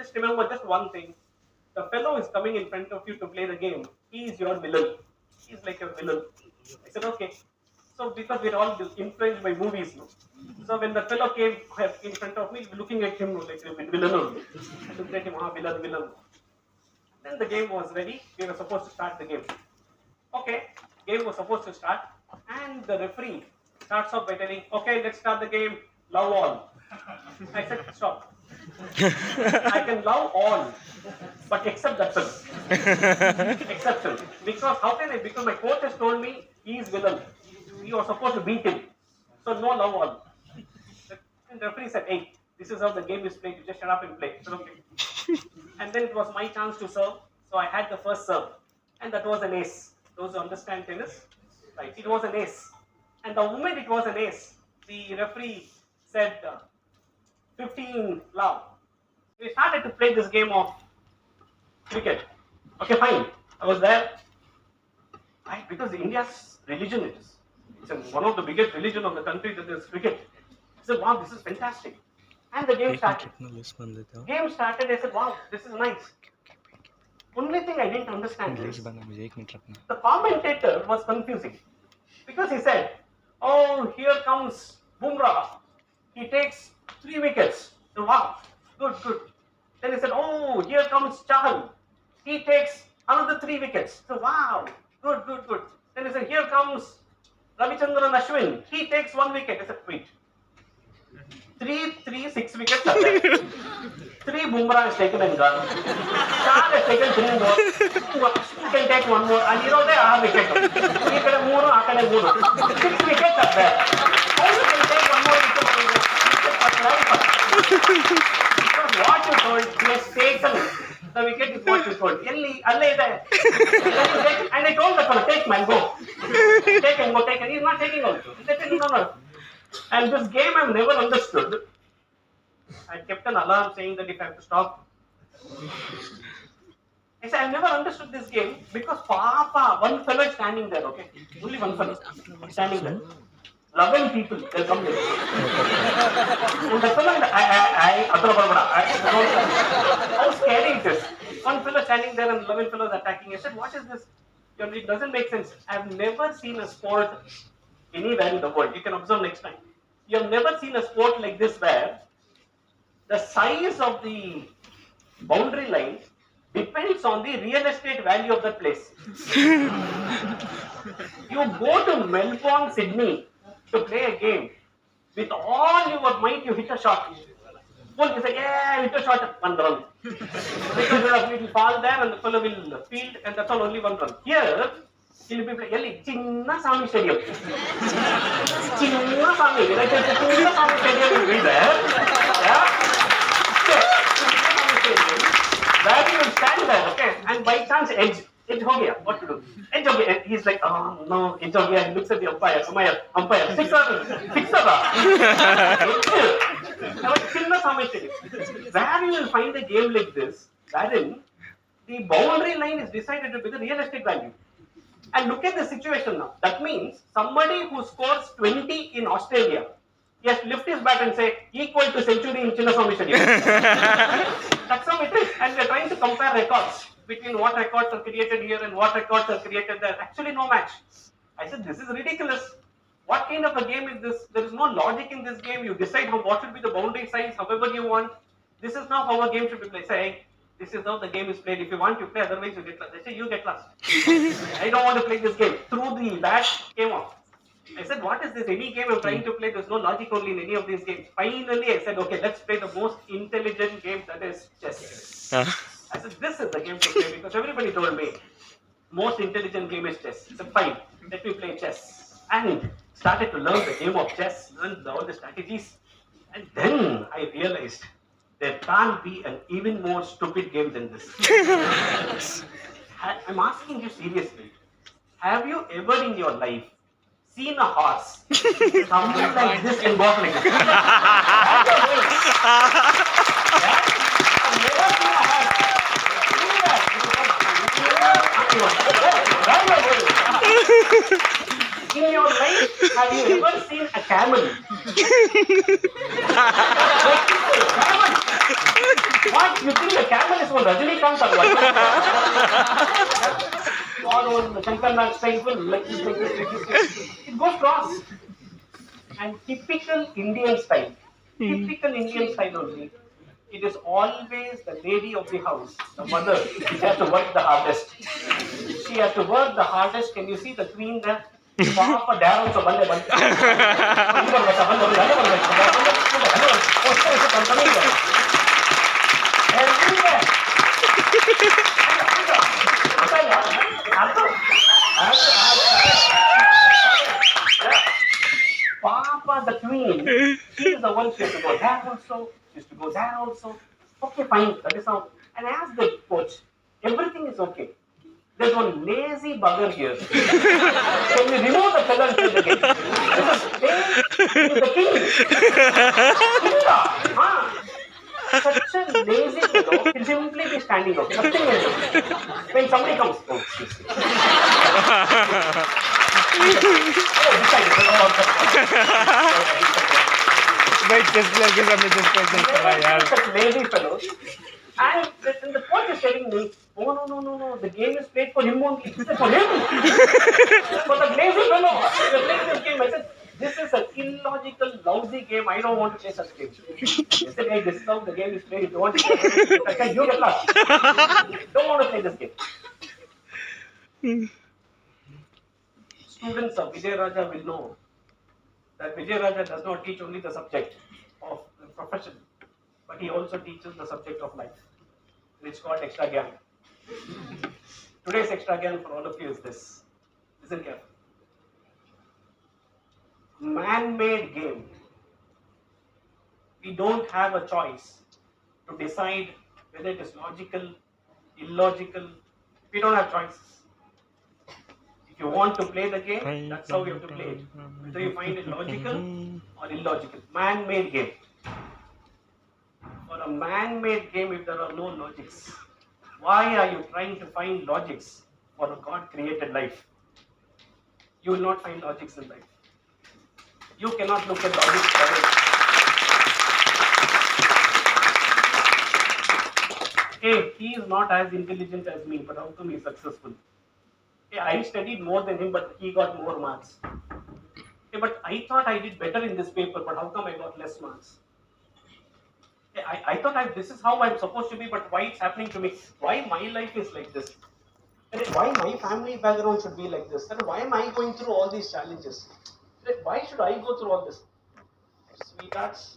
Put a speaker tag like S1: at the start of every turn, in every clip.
S1: just remember just one thing. The fellow is coming in front of you to play the game. He is your villain. He's like a villain. I said, okay. So because we're all influenced by movies, no? So when the fellow came in front of me, looking at him like a villain only. I looked at him, villain. Then the game was ready. We were supposed to start the game. Okay, game was supposed to start, and the referee starts off by telling, okay, let's start the game, love all. I said, stop. I can love all, but except that person. Exception. Because how can I? Because my coach has told me he is villain. You are supposed to beat him. So no love all. And the referee said, hey, this is how the game is played. You just shut up and play. So, okay. And then it was my chance to serve. So I had the first serve. And that was an ace. Those who understand tennis, right? It was an ace. And the moment it was an ace, the referee said, 15 love. We started to play this game of cricket. Okay, fine. I was there. Right? Because India's religion it is. It's one of the biggest religion of the country that is cricket. I said, wow, this is fantastic. And the game started. Game started, I said, wow, this is nice. Only thing I didn't understand is the commentator was confusing. Because he said, oh, here comes Bumrah. He takes 3 wickets. So, wow, good. Then he said, oh, here comes Chahal. He takes another 3 wickets. So, wow, good. Then he said, here comes Ravichandran Ashwin. He takes 1 wicket. I said, wait. 6 wickets are there. 3 Bumrah has taken and gone. Chahal has taken 3 more. You can take 1 more. And you know they are wickets. You can have 6 wickets are there. How you can take 1 more wicket? Because what you told, he has taken the wicket is what you told. And I told the fellow, take man, go. Take and go, take. And he's not taking also. He said, no. And this game I've never understood. I kept an alarm saying that if I have to stop. I said, I've never understood this game because one fellow is standing there, okay? Only one fellow standing there. 11 people, they'll come there. And the fellow, how scary it is. One fellow standing there and 11 fellows attacking. I said, what is this? It doesn't make sense. I've never seen a sport anywhere in the world. You can observe next time. You have never seen a sport like this where the size of the boundary line depends on the real estate value of the place. You go to Melbourne, Sydney to play a game. With all your might, you hit a shot. You say, yeah, hit a shot, 1 run. Because it will fall there and the fellow will field and that's all, only 1 run. Here, he will be playing Chinna Sami Stadium. Chinna Sami Stadium will be there. Yeah? Where you will stand there, okay? And by chance, edge ho gaya. What to do? Edge ho gaya. He's like, oh no, edge ho gaya. He looks at the umpire. Sixer. Where you will find a game like this, wherein the boundary line is decided to be the real estate value. And look at the situation now. That means somebody who scores 20 in Australia, he has to lift his bat and say, equal to century in Chinnaswamy Stadium. That's how it is. And we're trying to compare records between what records are created here and what records are created there. Actually, no match. I said, this is ridiculous. What kind of a game is this? There is no logic in this game. You decide what should be the boundary size, however you want. This is not how a game should be played. Say, hey, this is how the game is played. If you want, you play. Otherwise, you get lost. They say, you get lost. I don't want to play this game. Threw the bat, came off. I said, what is this? Any game I'm trying to play, there's no logic only in any of these games. Finally, I said, okay, let's play the most intelligent game, that is chess. I said, this is the game to play because everybody told me, most intelligent game is chess. I said, fine, let me play chess. And started to learn the game of chess, learned all the strategies. And then I realized there can't be an even more stupid game than this. I'm asking you seriously, have you ever in your life seen a horse something like this and walk like this? I've never seen a horse. In your life, have you ever seen a camel? Camel. What? You think the camel is one Rajinikanth or what? All on Shankar Nag style will like this, like this, like this, like this. It goes cross. And typical Indian style. Typical Indian style only. It is always the lady of the house, the mother, which has to work the hardest. She has to work the hardest. Can you see the queen there? Papa there also bande bande. Everywhere. Papa, the queen, she is the one, she has to go there also, she has to go there also. Okay, fine, that is how. And I asked the coach, everything is okay. There's one lazy bugger here. Can we remove the fellow and play the game? This is the king. Kinga. Such a lazy fellow, he'll simply be standing up. Nothing will do. When somebody comes, oh, excuse me.
S2: भाई chess player के सामने chess player करा यार
S1: Such lazy fellows. And the coach is telling me, oh no, the game is played for him only. This is for him. For the lazy fellow, you're playing this game. I said, this is an illogical, lousy game. I don't want to play such games. They said, hey, this is how the game is played. If you want to play, I said, you get lost. Don't want to play this game. Students of Vijaya Raja will know that Vijaya Raja does not teach only the subject of the profession, but he also teaches the subject of life. It's called extra gyan. Today's extra gyan for all of you is this. Listen carefully. Man-made game. We don't have a choice to decide whether it is logical, illogical. We don't have choices. If you want to play the game, that's how you have to play it. Whether you find it logical or illogical. Man-made game. For a man-made game, if there are no logics, why are you trying to find logics for a God-created life? You will not find logics in life. You cannot look at logics for it. Hey, he is not as intelligent as me, but how come he is successful? Hey, I studied more than him, but he got more marks. Hey, but I thought I did better in this paper, but how come I got less marks? Hey, I thought this is how I'm supposed to be, but why it's happening to me? Why my life is like this? Why my family background should be like this? Why am I going through all these challenges? Why should I go through all this? Sweethearts,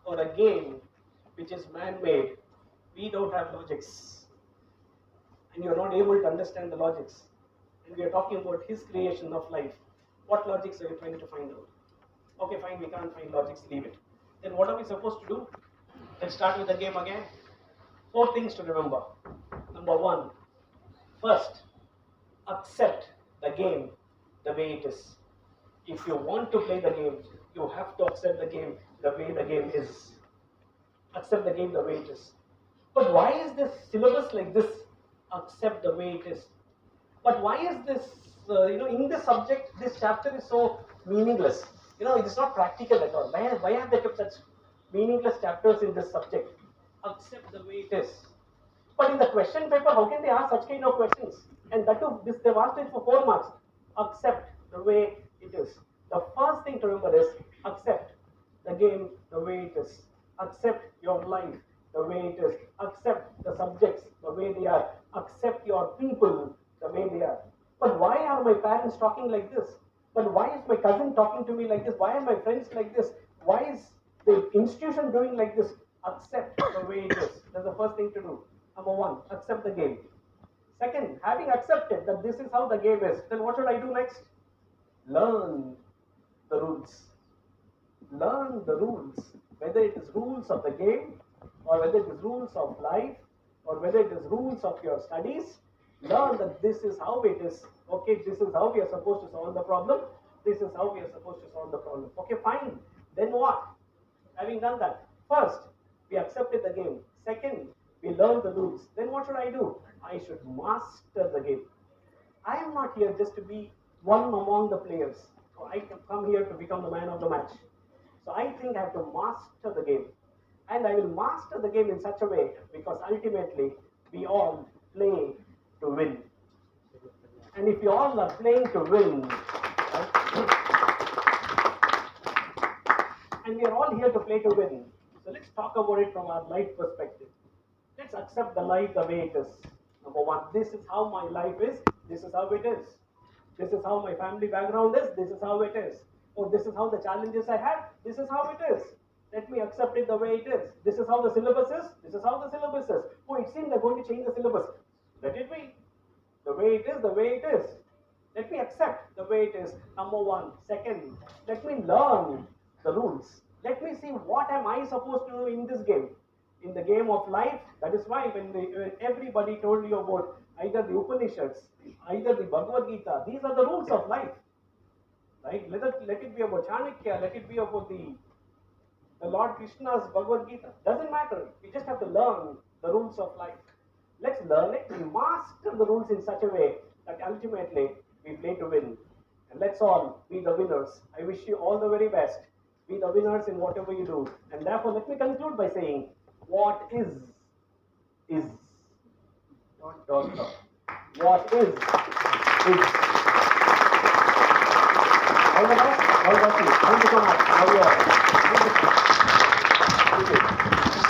S1: for a game which is man-made, we don't have logics. And you're not able to understand the logics. And we are talking about his creation of life. What logics are you trying to find out? Okay, fine, we can't find logics, leave it. Then what are we supposed to do? Let's start with the game again. 4 things to remember. Number 1, first, accept the game the way it is. If you want to play the game, you have to accept the game the way the game is. Accept the game the way it is. But why is this syllabus like this? Accept the way it is. But why is this, in this subject, this chapter is so meaningless? It is not practical at all. Why have they kept such meaningless chapters in this subject? Accept the way it is. But in the question paper, how can they ask such kind of questions? And that too, they've asked it for 4 marks. Accept the way it is. The first thing to remember is accept the game the way it is. Accept your life the way it is. Accept the subjects the way they are. Accept your people the way they are. But why are my parents talking like this? But why is my cousin talking to me like this? Why are my friends like this? Why is the institution doing like this? Accept the way it is. That's the first thing to do. Number 1, accept the game. Second, having accepted that this is how the game is, then what should I do next? Learn the rules. Learn the rules. Whether it is rules of the game, or whether it is rules of life, or whether it is rules of your studies, learn that this is how it is. Okay, this is how we are supposed to solve the problem. This is how we are supposed to solve the problem. Okay, fine. Then what? Having done that, first, we accepted the game. Second, we learned the rules. Then what should I do? I should master the game. I am not here just to be one among the players. So I can come here to become the man of the match. So I think I have to master the game. And I will master the game in such a way because ultimately we all play to win. And if you all are playing to win, right, and we are all here to play to win, so let's talk about it from our life perspective. Let's accept the life the way it is. Number one, this is how my life is, this is how it is. This is how my family background is, this is how it is. Or this is how the challenges I have, this is how it is. Let me accept it the way it is. This is how the syllabus is, this is how the syllabus is. Oh, it seems they're going to change the syllabus. Let it be. The way it is, the way it is. Let me accept the way it is. Number one. Second, let me learn the rules. Let me see what am I supposed to do in this game. In the game of life, that is why when everybody told you about either the Upanishads, either the Bhagavad Gita, these are the rules of life. Right? Let it be about Chanakya, let it be about the Lord Krishna's Bhagavad Gita. Doesn't matter. We just have to learn the rules of life. Let's learn it. We master the rules in such a way that ultimately we play to win. And let's all be the winners. I wish you all the very best. Be the winners in whatever you do. And therefore, let me conclude by saying, what is. Dot, dot, dot. What is. All the best. All the best. Thank you so much. Thank you.